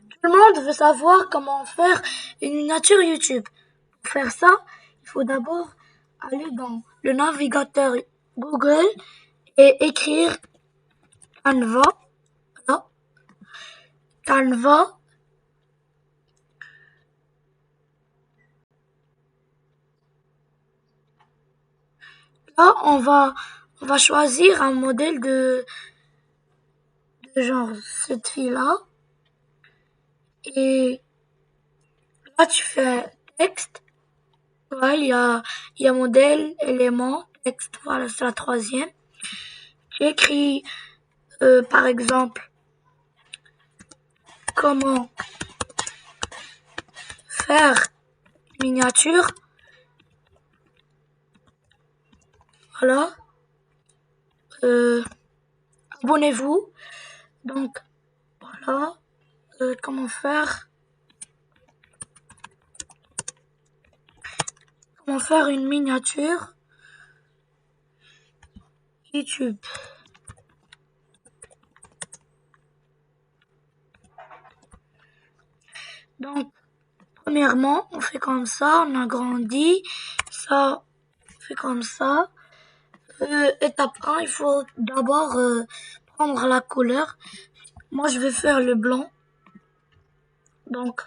Tout le monde veut savoir comment faire une miniature YouTube. Pour faire ça, il faut d'abord aller dans le navigateur Google et écrire Canva. Là, Canva. Là, on va choisir un modèle de genre cette fille-là. Et là, tu fais texte. Ouais, il y a modèle, élément, texte. Voilà, c'est la troisième. Tu écris, par exemple, comment faire une miniature. Voilà. Euh, Abonnez-vous. Donc, voilà. Comment faire une miniature YouTube. Donc, premièrement, on fait comme ça, on agrandit. Ça, on fait comme ça. Étape 1, il faut d'abord prendre la couleur. Moi, je vais faire le blanc. Donc,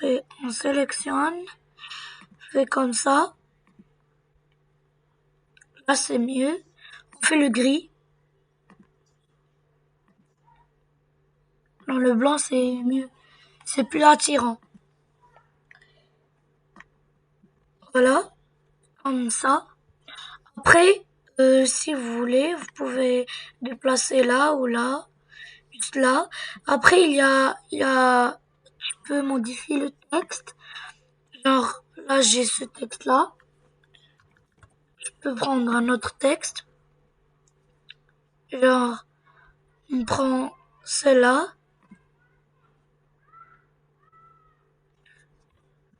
on sélectionne. On fait comme ça. Là, c'est mieux. On fait le gris. Non, le blanc, c'est mieux. C'est plus attirant. Voilà, comme ça. Après, si vous voulez, vous pouvez déplacer là ou là, juste là. Après, tu peux modifier le texte. Genre, là, j'ai ce texte-là. Je peux prendre un autre texte. Genre, on prend celle-là.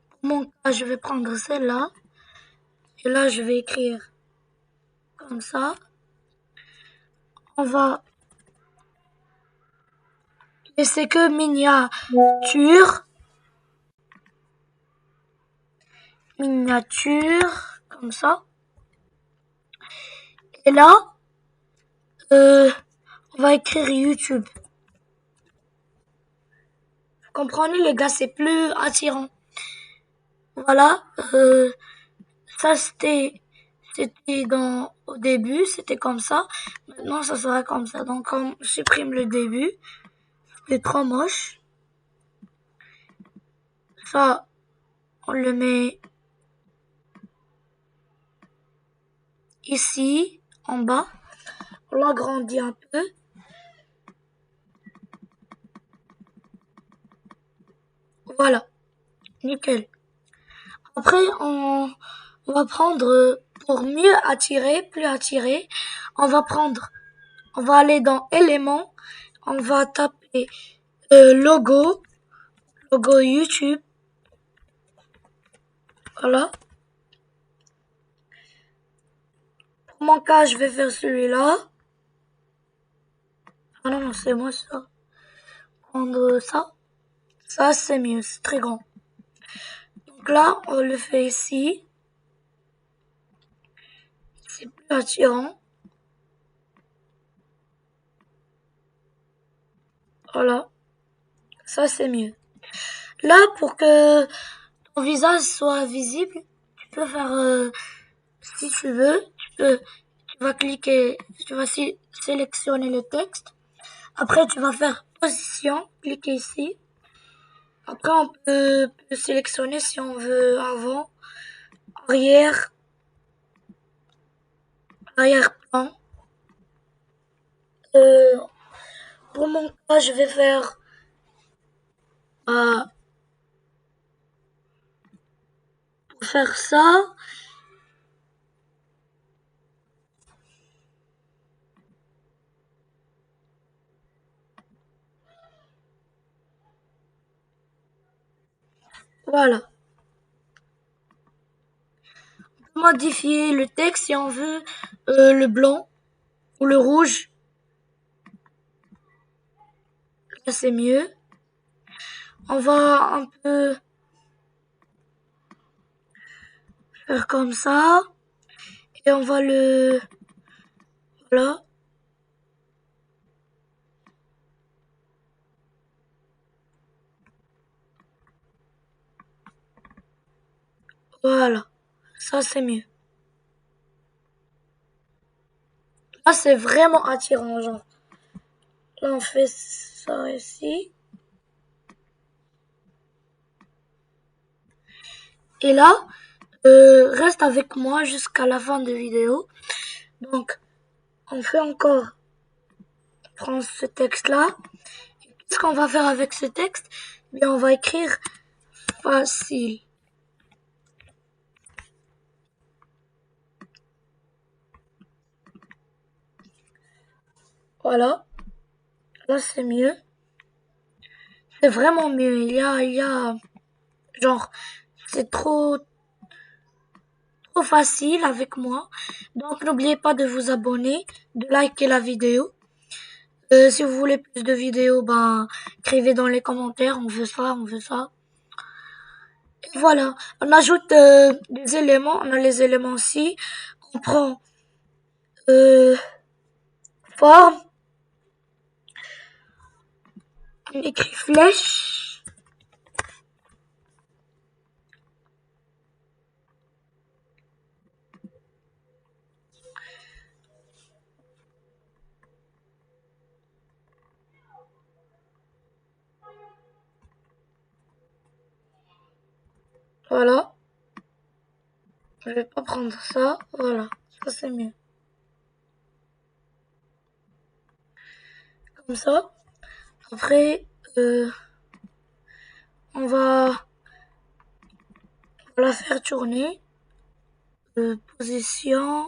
Pour mon cas, je vais prendre celle-là. Et là, je vais écrire comme ça. On va laisser que miniature. Miniature, comme ça. Et là, on va écrire YouTube. Vous comprenez les gars, c'est plus attirant. Voilà, ça c'était au début, c'était comme ça. Maintenant, ça sera comme ça. Donc, on supprime le début. C'est trop moche. Ça, on le met ici, en bas. On l'agrandit un peu. Voilà, nickel. Après, on va prendre, pour mieux attirer, plus attirer, on va aller dans éléments, on va taper logo YouTube. Voilà. Pour mon cas, je vais faire celui-là. Ah non, non, c'est moi ça. Prendre ça. Ça, c'est mieux, c'est très grand. Donc là, on le fait ici. C'est plus attirant. Voilà. Ça, c'est mieux. Là, pour que ton visage soit visible, tu peux faire, si tu veux, tu vas cliquer, tu vas sélectionner le texte. Après, tu vas faire position, cliquer ici. Après, on peut sélectionner si on veut avant, arrière, arrière-plan. Euh, pour mon cas, je vais faire euh, pour faire ça. Voilà. On peut modifier le texte si on veut le blanc ou le rouge. Là, c'est mieux. On va un peu faire comme ça. Et on va voilà. Voilà. Ça, c'est mieux. Là, c'est vraiment attirant, genre. Là, on fait ça ici. Et là, reste avec moi jusqu'à la fin de vidéo. Donc, on fait encore, on prend ce texte-là. Qu'est-ce qu'on va faire avec ce texte? Eh bien, on va écrire facile. Voilà. Là, c'est mieux. C'est vraiment mieux. Genre, c'est trop facile avec moi. Donc, n'oubliez pas de vous abonner, de liker la vidéo. Si vous voulez plus de vidéos, ben, écrivez dans les commentaires. On veut ça, on veut ça. Et voilà. On ajoute des éléments. On a les éléments aussi. On prend forme. On écrit flèche. Voilà. Je vais pas prendre ça. Voilà. Ça, c'est mieux. Comme ça. Après, on va la faire tourner. Position.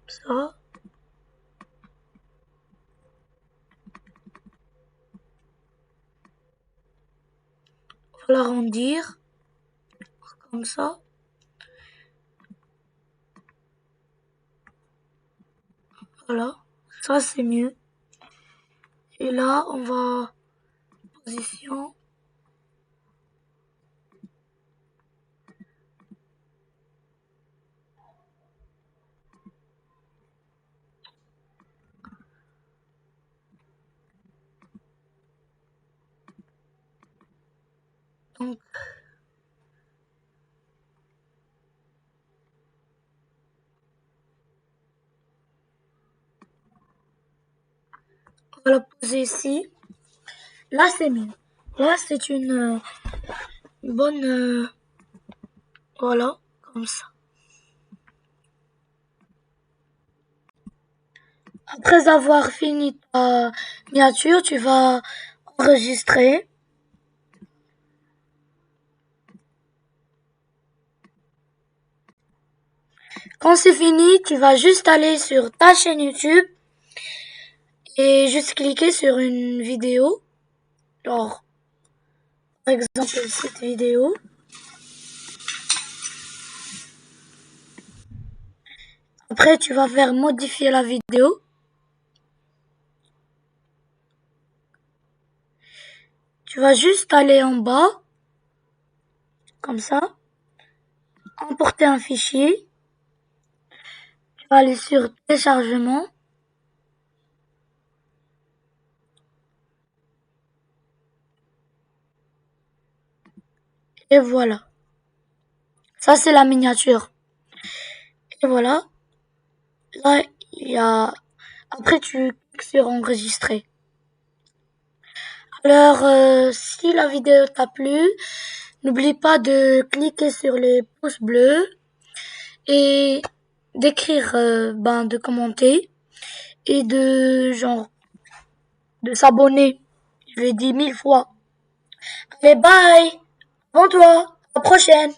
Ça. On va l'arrondir. Comme ça. Voilà. Ça, c'est mieux. Et là, on va position. Donc, on va la poser ici. Là, c'est mieux. Là, c'est une bonne... voilà, comme ça. Après avoir fini ta miniature, tu vas enregistrer. Quand c'est fini, tu vas juste aller sur ta chaîne YouTube et juste cliquer sur une vidéo. Genre, par exemple, cette vidéo. Après, tu vas faire modifier la vidéo. Tu vas juste aller en bas, comme ça, emporter un fichier. Tu vas aller sur téléchargement. Et voilà. Ça, c'est la miniature. Et voilà. Là, il y a... Après, tu cliques sur enregistrer. Alors, si la vidéo t'a plu, n'oublie pas de cliquer sur les pouces bleus et d'écrire, de commenter et de s'abonner. Je l'ai dit 1000 fois. Allez, bye! Bon toi, à la prochaine!